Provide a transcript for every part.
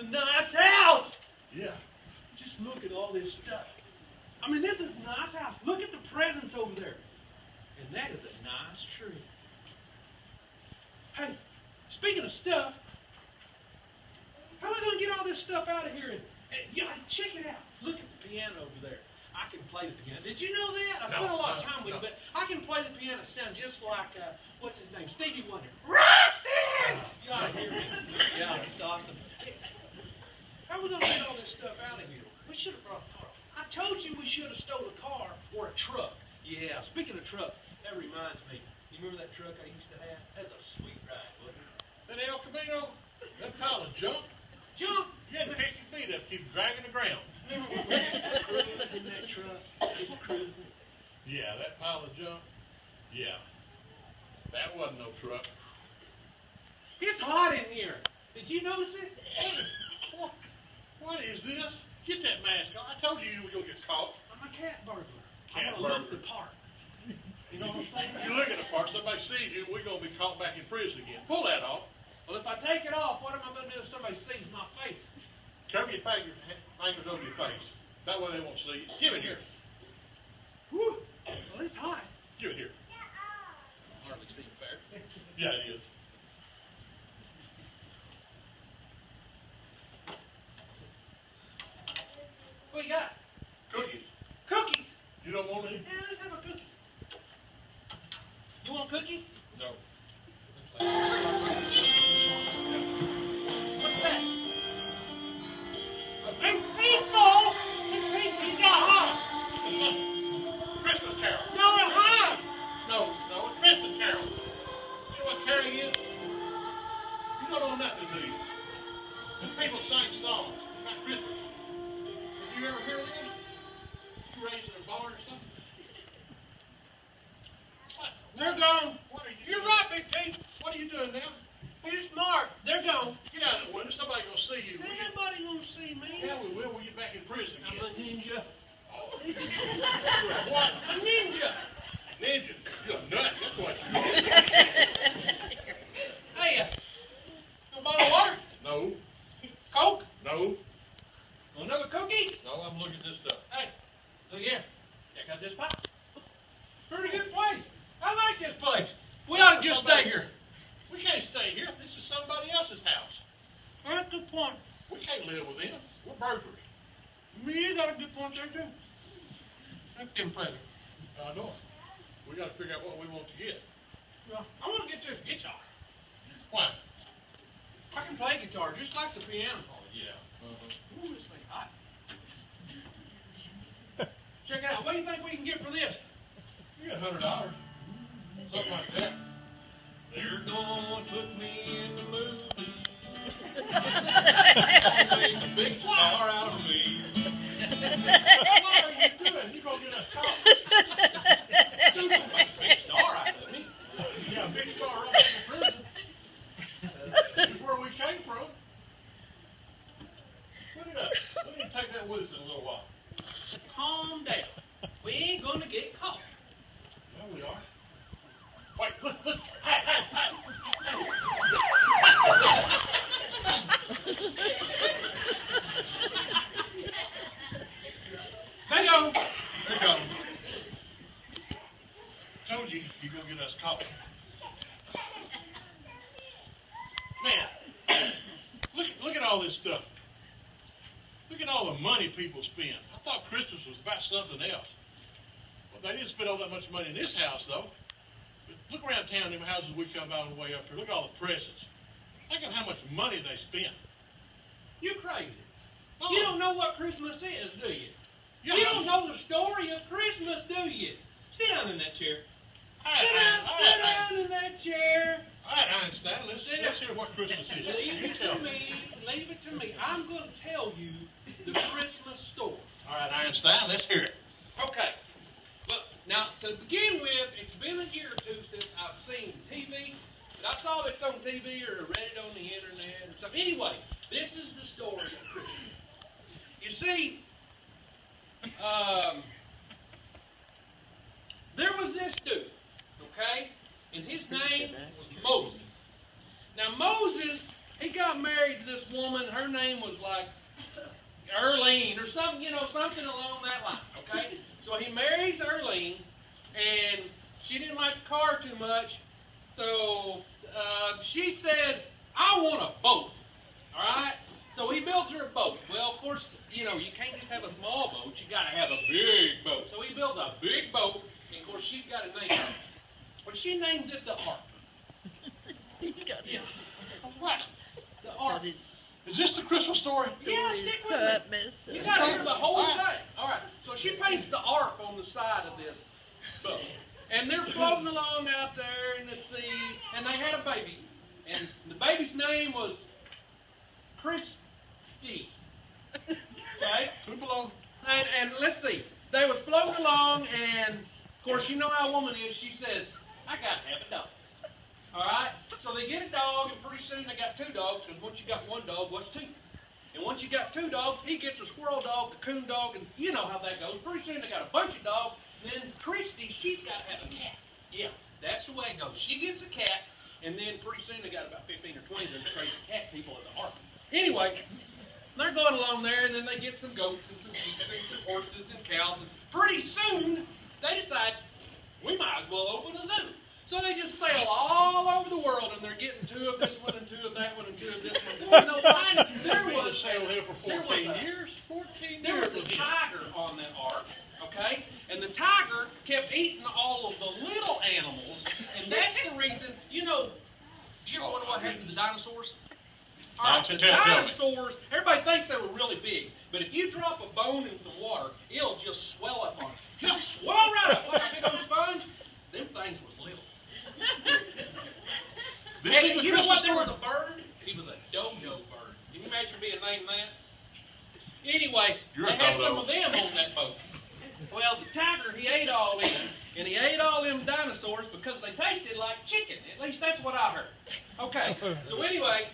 a nice house. Yeah. Just look at all this stuff. I mean, this is a nice house. Look at the presents over there. And that is a nice tree. Hey, speaking of stuff, how are we going to get all this stuff out of here? And yeah, check it out. Look at the piano over there. I can play the piano. Did you know that? I spent a lot of time with it, but I can play the piano sound just like, what's his name? Stevie Wonder. Roxanne! You ought to hear me. Yeah, it's awesome. How are we going to get all this stuff out of here? We should have brought a car. I told you we should have stole a car or a truck. Yeah, speaking of trucks, that reminds me. You remember that truck I used to have? That's a sweet ride, wasn't it? That El Camino, that pile of junk, Jump! you had to pick your feet up, keep dragging the ground. Remember when we was in that truck? It was cruising. Yeah, that pile of junk, yeah. That wasn't no truck. It's hot in here. Did you notice it? What is this? Get that mask on. I told you you were going to get caught. I'm a cat burglar. Cat I'm going to look burglar. the part. You know what I'm saying? You look at the part, somebody sees you, we're going to be caught back in prison again. Pull that off. Well, if I take it off, what am I going to do if somebody sees my face? Cover your fingers over your face. That way they won't see you. Give it here. Whew. Well, it's hot. Give it here. Hardly seem fair. Yeah, it is. What you got? Cookies. Cookies. You don't want any? Yeah, let's have a cookie. You want a cookie? No. What's that? Some people! Some people, you got hot. Christmas carol. No, it's hot. No, it's Christmas carol. You know what carol is? You don't know nothing, do you? When people sing songs about Christmas, have you ever heard of them? You raised in a barn or something? What? They're gone. What are you You're doing? right, Big Pete. What are you doing now? You're smart. They're gone. Get out of the window. Somebody's going to see you. Ain't nobody gonna see me. Yeah, we will. We'll get back in prison I'm again. a ninja. Oh. What? A ninja. Ninja. You're a nut. That's what you are. Hey, a bottle of water? No. Coke? No. Another cookie? No, I'm looking at this stuff. Hey, look here. Check out this pipe. Pretty good place. I like this place. We ought to just stay here. We can't stay here. This is somebody else's house. That's a good point. We can't live with them. We're burglars. You got a good point there, too. That's them present. I know. We got to figure out what we want to get. Well, I want to get this guitar. Why? I can play guitar just like the piano. Oh, yeah. Ooh, this thing hot. Check it out. What do you think we can get for this? You got $100. Something like that. They're gonna put me in the movie. Make a big star out of me. What are you doing? You're going to get us caught. Make a big star out of me. Yeah, a big star right in the prison. That's where we came from. Put it up. We need to take that with us in a little while. Calm down. We ain't gonna get caught. Yeah, we are. Wait, look. Hey. Hang on. There you go. Told you you're going to get us caught. Man, look at all this stuff. Look at all the money people spend. I thought Christmas was about something else. Well, they didn't spend all that much money in this house, though. But look around town, them houses we come by on the way up here. Look at all the presents. Think of how much money they spend. You're crazy. Oh. You don't know what Christmas is, do you? Yeah, You don't know the story of Christmas, do you? Sit down in that chair. Sit down in that chair. All right, Einstein, let's hear what Christmas is. Leave You it tell to me. Leave it to me. I'm going to tell you the Christmas story. All right, Einstein, let's hear it. Okay. Well, now, to begin with, it's been a year or two since I've seen TV. But I saw this on TV or read it on the internet or something. Anyway, this is the story of Christmas. You see, there was this dude, okay? And his name was Moses. Now, Moses, he got married to this woman. Her name was like Earlene or something, something along that line, okay? So he marries Earlene, and she didn't like the car too much, so she says, I want a boat, all right? So he builds her a boat. Well, of course, you can't just have a small boat. You got to have a big boat. So he builds a big boat, and of course, she's got to name it. Well, she names it the Ark. Yeah. What? The Ark. Is this the Christmas story? Yeah, stick with me. You got to hear the whole thing. All right. So she paints the Ark on the side of this boat. And they're floating along out there in the sea, and they had a baby. And the baby's name was Christy. Okay? Tupelo. And let's see. They was floating along, and of course, you know how a woman is. She says, I got to have a dog. All right? So they get a dog, and pretty soon they got two dogs, because once you got one dog, what's two? And once you got two dogs, he gets a squirrel dog, the coon dog, and you know how that goes. Pretty soon they got a bunch of dogs. Then Christy, she's got to have a cat. Yeah, that's the way it goes. She gets a cat, and then pretty soon they got about 15 or 20 of them crazy cat people at the Ark. Anyway, they're going along there, and then they get some goats and some sheep and some horses and cows, and pretty soon they decide, we might as well open a zoo. So they just sail all over the world, and they're getting two of this one and two of that one and two of this one. There was sailed here for 14 years. 14 years. There was a tiger on that ark, okay? And the tiger kept eating all of the little animals, and that's the reason, did you ever wonder what happened to the dinosaurs? All right, the dinosaurs, everybody thinks they were really big, but if you drop a bone in some water, it'll just swell up on it. Just swell right up like a big old sponge. Them things was little. And you know what? There was a bird. He was a dodo bird. Can you imagine being named that? Anyway, they had some of them on that boat. Well, the tiger, he ate all them, and he ate all them dinosaurs because they tasted like chicken. At least that's what I heard. Okay, so anyway,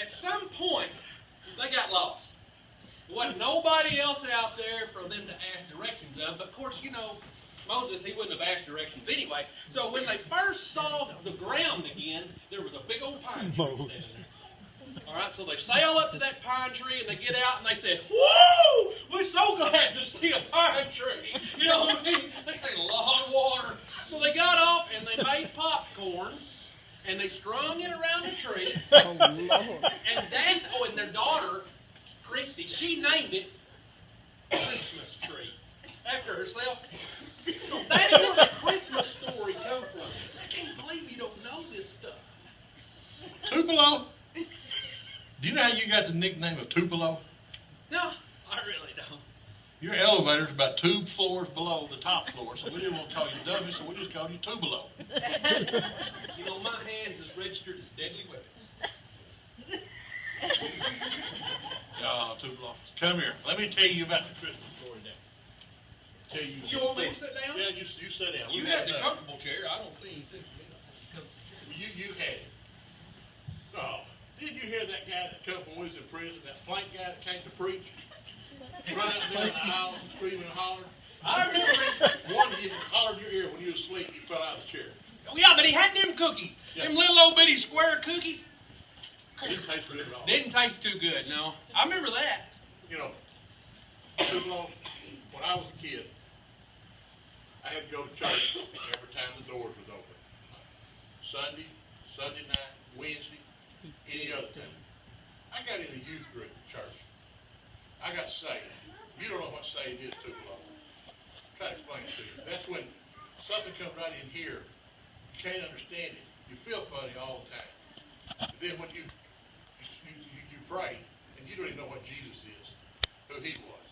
at some point, they got lost. There wasn't nobody else out there for them to ask directions of, but of course, Moses, he wouldn't have asked directions anyway. So when they first saw the ground again, there was a big old pine tree standing there. All right, so they sail up to that pine tree, and they get out, and they said, whoa, we're so glad to see a pine tree. You know what I mean? They say a lot of water. So they got off, and they made popcorn, and they strung it around the tree. Oh, Lord. And their daughter, Christy, she named it Christmas Tree after herself. So that's where the Christmas story comes from. I can't believe you don't know this stuff. Tupelo? Do you know how you got the nickname of Tupelo? No, I really don't. Your elevator's about 2 floors below the top floor, so we didn't want to call you dummy, so we just called you Tupelo. My hands is registered as deadly weapons. Tupelo. Come here. Let me tell you about the Christmas story now. You want me to sit down? Yeah, you sit down. You had the comfortable chair. I don't see any sense in it. You had it. Oh, did you hear that guy that come from when he was in prison, that flank guy that came to preach? Run up and down the aisle, screaming and hollering. I remember him. One, he hollered in your ear when you was asleep, you fell out of the chair. Oh, yeah, but he had them cookies. Yeah. Them little old bitty square cookies. Didn't taste good at all. Didn't taste too good, no. I remember that. Too long, when I was a kid, I had to go to church every time the doors was open. Sunday night, Wednesday, any other time. I got in the youth group at church. I got saved. You don't know what saved is too long. Try to explain it to you. That's when something comes right in here. You can't understand it. You feel funny all the time. But then when you pray, and you don't even know what Jesus is, who he was.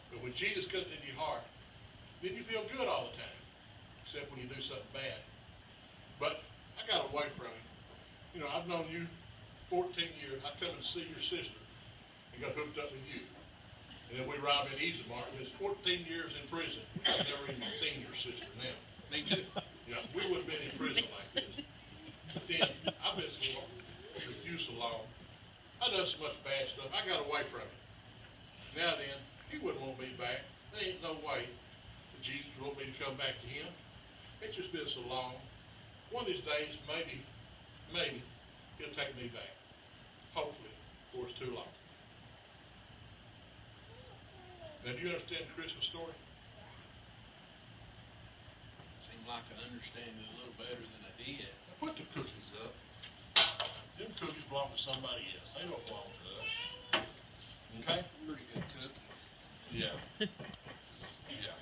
But when Jesus comes into your heart, then you feel good all the time, except when you do something bad. But I got away from it. I've known you 14 years. I come and see your sister and got hooked up with you. And then we robbed at Easy Mart. It's 14 years in prison. I've never even seen your sister now. Me too. Yeah, we wouldn't have been in prison like this. But then, I've been with you so long. I done so much bad stuff. I got away from it. Now then, he wouldn't want me back. There ain't no way that Jesus would want me to come back to him. It's just been so long. One of these days, maybe, he'll take me back. hopefully, before it's too long. Now, do you understand the Christmas story? Seemed like I understand it a little better than I did. Now put the cookies up. Them cookies belong to somebody else. They don't belong to us. Okay? Pretty good cookies. Yeah. Yeah.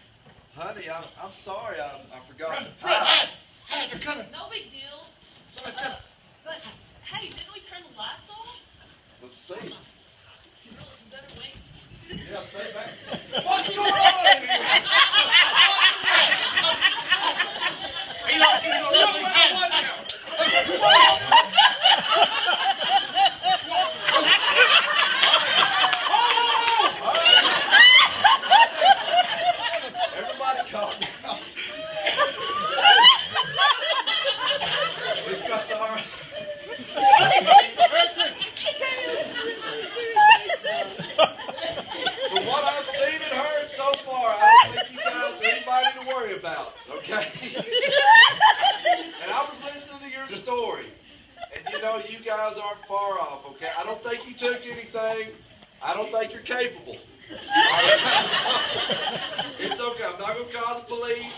Honey, I'm sorry. I forgot the Fred, pie. Hide, they're coming. No big deal. Somebody's coming. But, hey, didn't we turn the lights off? Let's see. Girls, you better wait. Yeah, stay back. What's going on here? He lost his little Watch out. Everybody calm down. It's got all right. From what I've seen and heard so far, I don't think you guys are anybody to worry about, okay? And I was listening to your story, and you know, you guys aren't far off, okay? I don't think you took anything. I don't think you're capable. It's okay. I'm not going to call the police,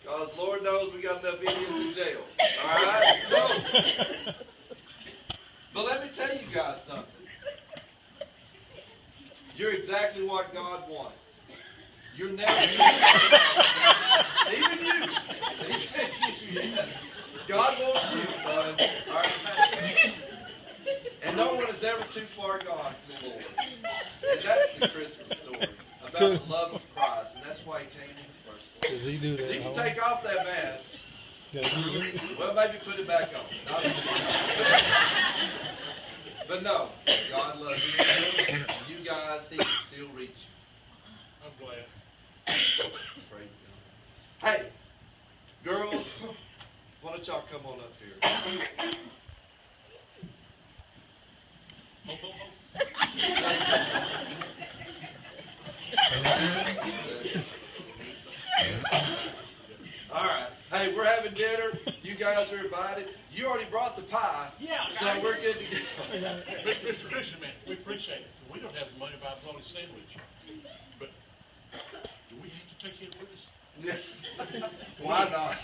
because Lord knows we got enough idiots in jail. All right? So, but let me tell you guys something. You're exactly what God wants. You're never even you. Yes. God wants you, son. All right? And no one is ever too far gone from the Lord. And that's the Christmas story about the love of Christ, and that's why He came in the first place. Does he do So that? you can take off that mask. Does he do that? Well, maybe put it back on. But no, God loves you. And you guys, He can still reach you. I'm glad. Praise God. Hey, girls, why don't y'all come on up here? All right. Hey, we're having dinner. You guys are invited. You already brought the pie. Yeah, So we're good to go. Mr. Christian, man, we appreciate it. We don't have the money to buy a bologna sandwich. But do we have to take it with us? Yeah. Why not?